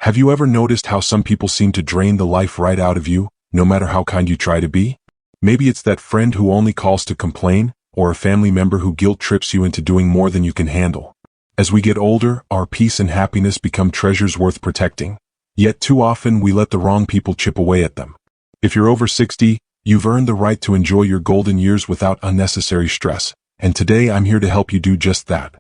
Have you ever noticed how some people seem to drain the life right out of you, no matter how kind you try to be? Maybe it's that friend who only calls to complain, or a family member who guilt trips you into doing more than you can handle. As we get older, our peace and happiness become treasures worth protecting. Yet too often we let the wrong people chip away at them. If you're over 60, you've earned the right to enjoy your golden years without unnecessary stress, and today I'm here to help you do just that.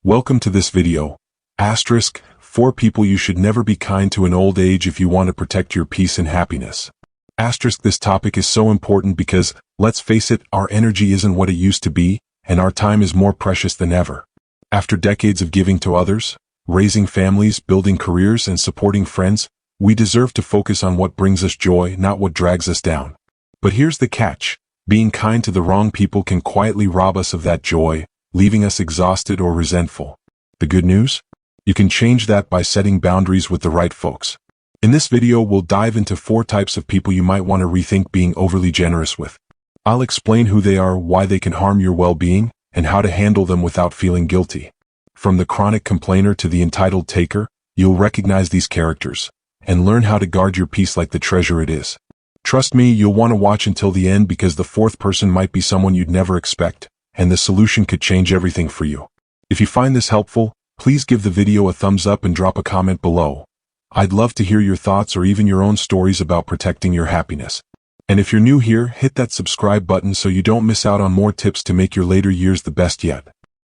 Welcome to this video. Asterisk, 4 people you should never be kind to in old age if you want to protect your peace and happiness. Asterisk, this topic is so important because, let's face it, our energy isn't what it used to be, and our time is more precious than ever. After decades of giving to others, raising families, building careers, and supporting friends, we deserve to focus on what brings us joy, not what drags us down. But here's the catch. Being kind to the wrong people can quietly rob us of that joy, leaving us exhausted or resentful. The good news? You can change that by setting boundaries with the right folks. In this video, we'll dive into 4 types of people you might want to rethink being overly generous with. I'll explain who they are, why they can harm your well-being, and how to handle them without feeling guilty. From the chronic complainer to the entitled taker, you'll recognize these characters, and learn how to guard your peace like the treasure it is. Trust me, you'll want to watch until the end because the 4th person might be someone you'd never expect, and the solution could change everything for you. If you find this helpful, please give the video a thumbs up and drop a comment below. I'd love to hear your thoughts or even your own stories about protecting your happiness. And if you're new here, hit that subscribe button so you don't miss out on more tips to make your later years the best yet.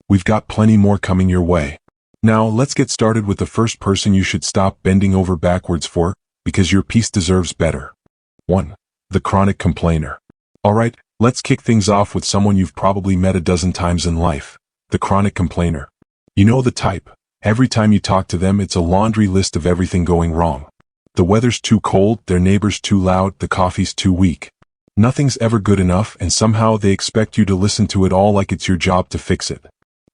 We've got plenty more coming your way. Now, let's get started with the first person you should stop bending over backwards for, because your peace deserves better. 1. The chronic complainer. Alright, let's kick things off with someone you've probably met a dozen times in life. The chronic complainer. You know the type. Every time you talk to them, it's a laundry list of everything going wrong. The weather's too cold, their neighbor's too loud, the coffee's too weak. Nothing's ever good enough, and somehow they expect you to listen to it all like it's your job to fix it.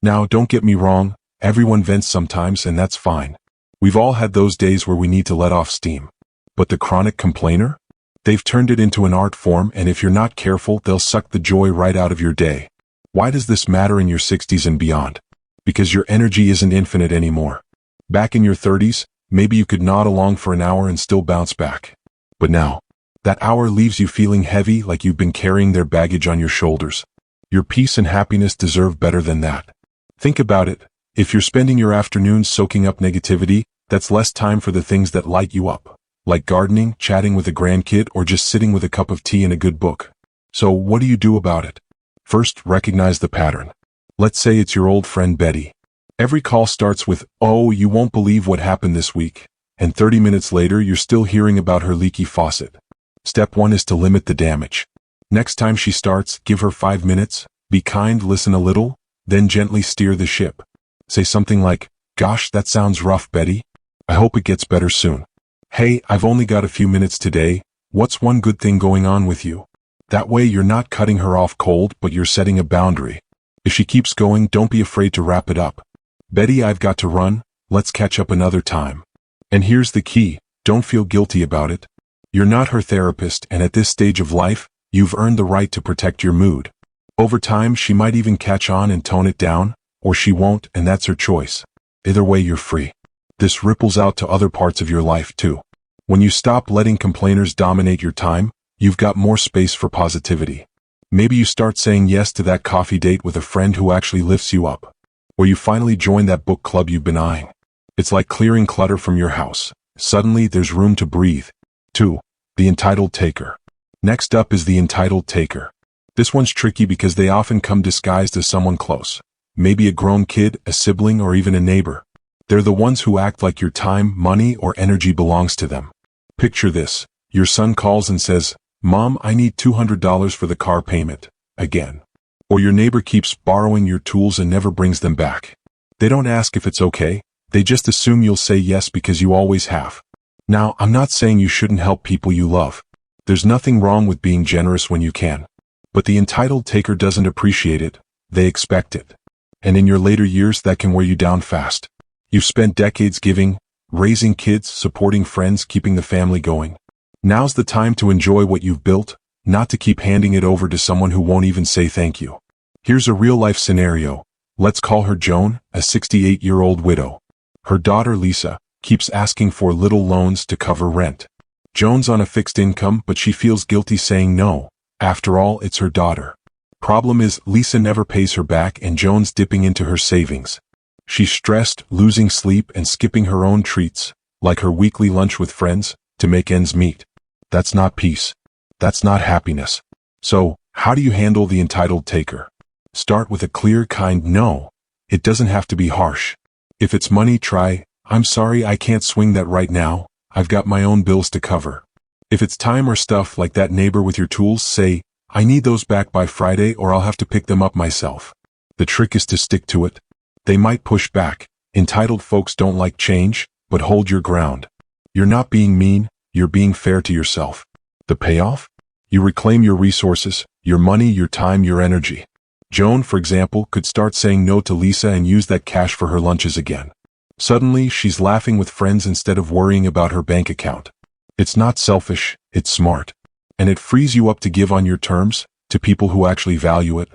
Now, don't get me wrong, everyone vents sometimes, and that's fine. We've all had those days where we need to let off steam. But the chronic complainer? They've turned it into an art form, and if you're not careful, they'll suck the joy right out of your day. Why does this matter in your 60s and beyond? Because your energy isn't infinite anymore. Back in your 30s, maybe you could nod along for an hour and still bounce back. But now, that hour leaves you feeling heavy, like you've been carrying their baggage on your shoulders. Your peace and happiness deserve better than that. Think about it. If you're spending your afternoons soaking up negativity, that's less time for the things that light you up, like gardening, chatting with a grandkid, or just sitting with a cup of tea and a good book. So what do you do about it? First, recognize the pattern. Let's say it's your old friend Betty. Every call starts with, "Oh, you won't believe what happened this week," and 30 minutes later you're still hearing about her leaky faucet. Step 1 is to limit the damage. Next time she starts, give her 5 minutes, be kind, listen a little, then gently steer the ship. Say something like, "Gosh, that sounds rough, Betty. I hope it gets better soon. Hey, I've only got a few minutes today. What's one good thing going on with you?" That way you're not cutting her off cold, but you're setting a boundary. If she keeps going, don't be afraid to wrap it up. "Betty, I've got to run, let's catch up another time." And here's the key, don't feel guilty about it. You're not her therapist, and at this stage of life, you've earned the right to protect your mood. Over time, she might even catch on and tone it down, or she won't, and that's her choice. Either way, you're free. This ripples out to other parts of your life too. When you stop letting complainers dominate your time, you've got more space for positivity. Maybe you start saying yes to that coffee date with a friend who actually lifts you up. Or you finally join that book club you've been eyeing. It's like clearing clutter from your house. Suddenly there's room to breathe. 2. The entitled taker. Next up is the entitled taker. This one's tricky because they often come disguised as someone close. Maybe a grown kid, a sibling, or even a neighbor. They're the ones who act like your time, money, or energy belongs to them. Picture this. Your son calls and says, "Mom, I need $200 for the car payment." Again. Or your neighbor keeps borrowing your tools and never brings them back. They don't ask if it's okay, they just assume you'll say yes because you always have. Now, I'm not saying you shouldn't help people you love. There's nothing wrong with being generous when you can. But the entitled taker doesn't appreciate it, they expect it. And in your later years, that can wear you down fast. You've spent decades giving, raising kids, supporting friends, keeping the family going. Now's the time to enjoy what you've built, not to keep handing it over to someone who won't even say thank you. Here's a real-life scenario. Let's call her Joan, a 68-year-old widow. Her daughter Lisa, keeps asking for little loans to cover rent. Joan's on a fixed income, but she feels guilty saying no. After all, it's her daughter. Problem is, Lisa never pays her back and Joan's dipping into her savings. She's stressed, losing sleep and skipping her own treats, like her weekly lunch with friends, to make ends meet. That's not peace. That's not happiness. So, how do you handle the entitled taker? Start with a clear, kind no. It doesn't have to be harsh. If it's money, try, "I'm sorry I can't swing that right now, I've got my own bills to cover." If it's time or stuff like that neighbor with your tools, say, "I need those back by Friday or I'll have to pick them up myself." The trick is to stick to it. They might push back. Entitled folks don't like change, but hold your ground. You're not being mean, you're being fair to yourself. The payoff? You reclaim your resources, your money, your time, your energy. Joan, for example, could start saying no to Lisa and use that cash for her lunches again. Suddenly, she's laughing with friends instead of worrying about her bank account. It's not selfish, it's smart. And it frees you up to give on your terms, to people who actually value it.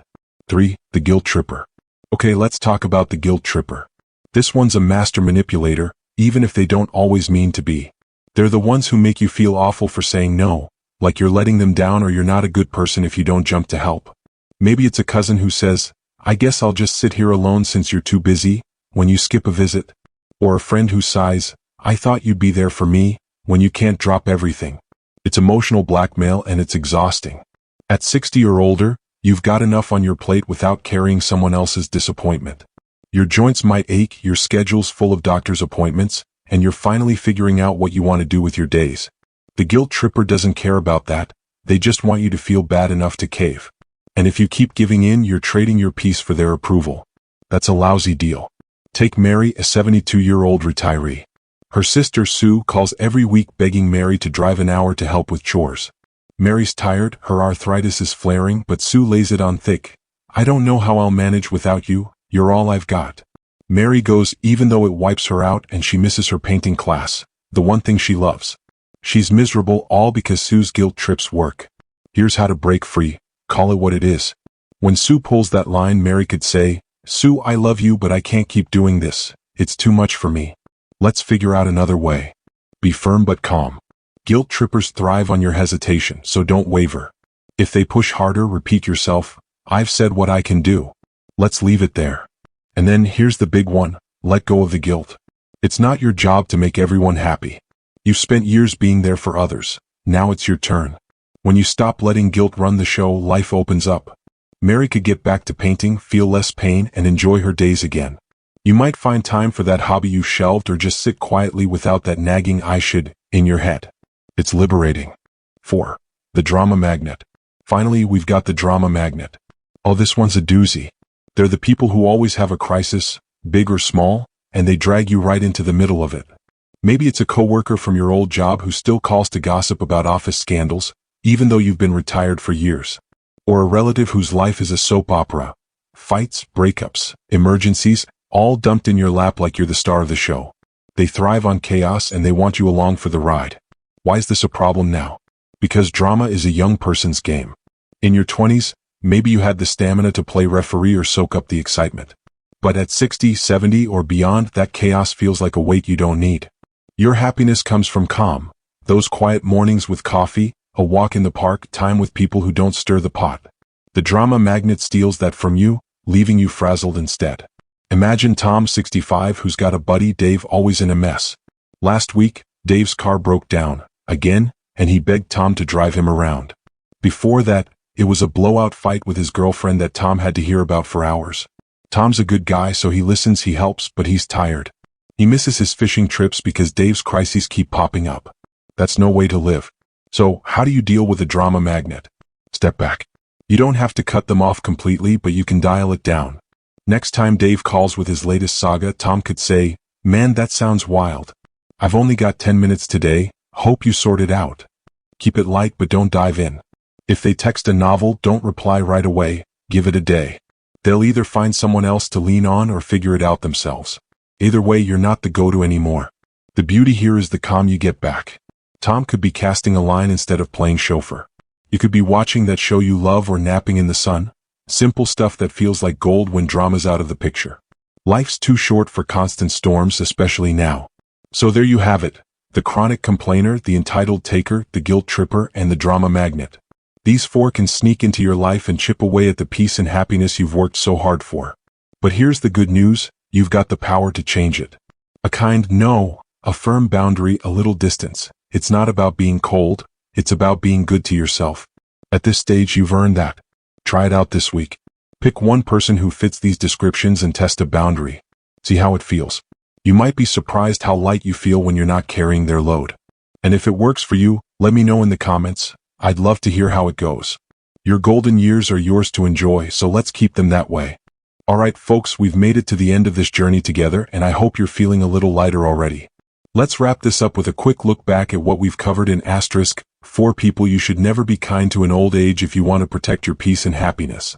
3. The guilt tripper. Okay, let's talk about the guilt tripper. This one's a master manipulator, even if they don't always mean to be. They're the ones who make you feel awful for saying no, like you're letting them down or you're not a good person if you don't jump to help. Maybe it's a cousin who says, "I guess I'll just sit here alone since you're too busy," when you skip a visit. Or a friend who sighs, "I thought you'd be there for me," when you can't drop everything. It's emotional blackmail and it's exhausting. At 60 or older, you've got enough on your plate without carrying someone else's disappointment. Your joints might ache, your schedule's full of doctor's appointments, and you're finally figuring out what you want to do with your days. The guilt tripper doesn't care about that, they just want you to feel bad enough to cave. And if you keep giving in, you're trading your peace for their approval. That's a lousy deal. Take Mary, a 72-year-old retiree. Her sister Sue calls every week begging Mary to drive an hour to help with chores. Mary's tired, her arthritis is flaring, but Sue lays it on thick. "I don't know how I'll manage without you, you're all I've got." Mary goes even though it wipes her out and she misses her painting class, the one thing she loves. She's miserable all because Sue's guilt trips work. Here's how to break free. Call it what it is. When Sue pulls that line, Mary could say, "Sue, I love you, but I can't keep doing this. It's too much for me. Let's figure out another way." Be firm but calm. Guilt trippers thrive on your hesitation, so don't waver. If they push harder, repeat yourself, "I've said what I can do. Let's leave it there." And then here's the big one, let go of the guilt. It's not your job to make everyone happy. You've spent years being there for others. Now it's your turn. When you stop letting guilt run the show, life opens up. Mary could get back to painting, feel less pain, and enjoy her days again. You might find time for that hobby you shelved or just sit quietly without that nagging "I should" in your head. It's liberating. 4. The drama magnet. Finally, we've got the drama magnet. Oh, this one's a doozy. They're the people who always have a crisis, big or small, and they drag you right into the middle of it. Maybe it's a coworker from your old job who still calls to gossip about office scandals, even though you've been retired for years. Or a relative whose life is a soap opera. Fights, breakups, emergencies, all dumped in your lap like you're the star of the show. They thrive on chaos and they want you along for the ride. Why is this a problem now? Because drama is a young person's game. In your 20s, maybe you had the stamina to play referee or soak up the excitement. But at 60, 70, or beyond, that chaos feels like a weight you don't need. Your happiness comes from calm. Those quiet mornings with coffee, a walk in the park, time with people who don't stir the pot. The drama magnet steals that from you, leaving you frazzled instead. Imagine Tom, 65, who's got a buddy, Dave, always in a mess. Last week, Dave's car broke down, again, and he begged Tom to drive him around. Before that, it was a blowout fight with his girlfriend that Tom had to hear about for hours. Tom's a good guy, so he listens, he helps, but he's tired. He misses his fishing trips because Dave's crises keep popping up. That's no way to live. So, how do you deal with a drama magnet? Step back. You don't have to cut them off completely, but you can dial it down. Next time Dave calls with his latest saga, Tom could say, "Man, that sounds wild. I've only got 10 minutes today, hope you sort it out." Keep it light but don't dive in. If they text a novel, don't reply right away, give it a day. They'll either find someone else to lean on or figure it out themselves. Either way, you're not the go-to anymore. The beauty here is the calm you get back. Tom could be casting a line instead of playing chauffeur. You could be watching that show you love or napping in the sun. Simple stuff that feels like gold when drama's out of the picture. Life's too short for constant storms, especially now. So there you have it. The chronic complainer, the entitled taker, the guilt tripper, and the drama magnet. These four can sneak into your life and chip away at the peace and happiness you've worked so hard for. But here's the good news, you've got the power to change it. A kind no, a firm boundary, a little distance. It's not about being cold, it's about being good to yourself. At this stage, you've earned that. Try it out this week. Pick one person who fits these descriptions and test a boundary. See how it feels. You might be surprised how light you feel when you're not carrying their load. And if it works for you, let me know in the comments. I'd love to hear how it goes. Your golden years are yours to enjoy, so let's keep them that way. Alright folks, we've made it to the end of this journey together, and I hope you're feeling a little lighter already. Let's wrap this up with a quick look back at what we've covered in asterisk, 4 people you should never be kind to in old age if you want to protect your peace and happiness.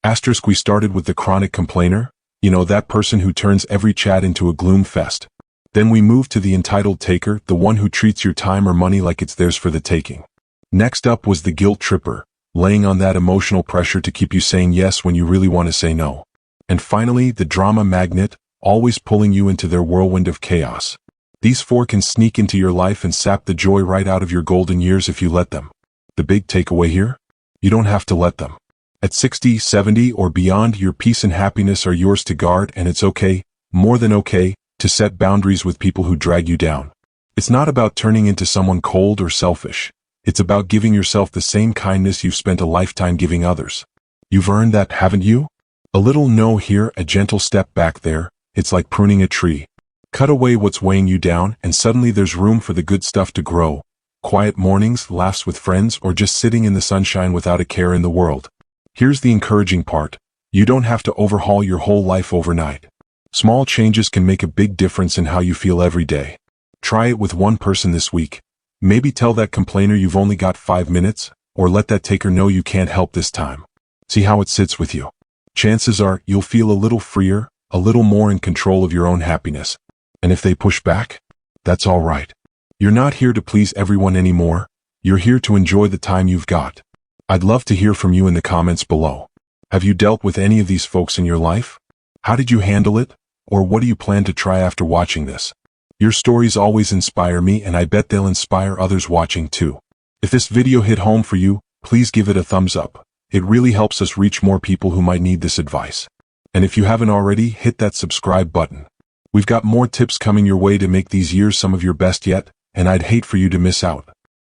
Asterisk, we started with the chronic complainer. You know, that person who turns every chat into a gloom fest. Then we moved to the entitled taker, the one who treats your time or money like it's theirs for the taking. Next up was the guilt tripper, laying on that emotional pressure to keep you saying yes when you really want to say no. And finally, the drama magnet, always pulling you into their whirlwind of chaos. These 4 can sneak into your life and sap the joy right out of your golden years if you let them. The big takeaway here? You don't have to let them. At 60, 70, or beyond, your peace and happiness are yours to guard, and it's okay, more than okay, to set boundaries with people who drag you down. It's not about turning into someone cold or selfish. It's about giving yourself the same kindness you've spent a lifetime giving others. You've earned that, haven't you? A little no here, a gentle step back there. It's like pruning a tree. Cut away what's weighing you down, and suddenly there's room for the good stuff to grow. Quiet mornings, laughs with friends, or just sitting in the sunshine without a care in the world. Here's the encouraging part. You don't have to overhaul your whole life overnight. Small changes can make a big difference in how you feel every day. Try it with one person this week. Maybe tell that complainer you've only got 5 minutes, or let that taker know you can't help this time. See how it sits with you. Chances are you'll feel a little freer, a little more in control of your own happiness. And if they push back, that's all right. You're not here to please everyone anymore. You're here to enjoy the time you've got. I'd love to hear from you in the comments below. Have you dealt with any of these folks in your life? How did you handle it? Or what do you plan to try after watching this? Your stories always inspire me, and I bet they'll inspire others watching too. If this video hit home for you, please give it a thumbs up. It really helps us reach more people who might need this advice. And if you haven't already, hit that subscribe button. We've got more tips coming your way to make these years some of your best yet, and I'd hate for you to miss out.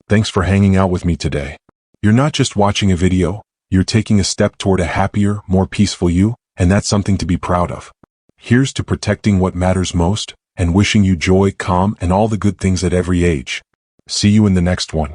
Thanks for hanging out with me today. You're not just watching a video, you're taking a step toward a happier, more peaceful you, and that's something to be proud of. Here's to protecting what matters most, and wishing you joy, calm, and all the good things at every age. See you in the next one.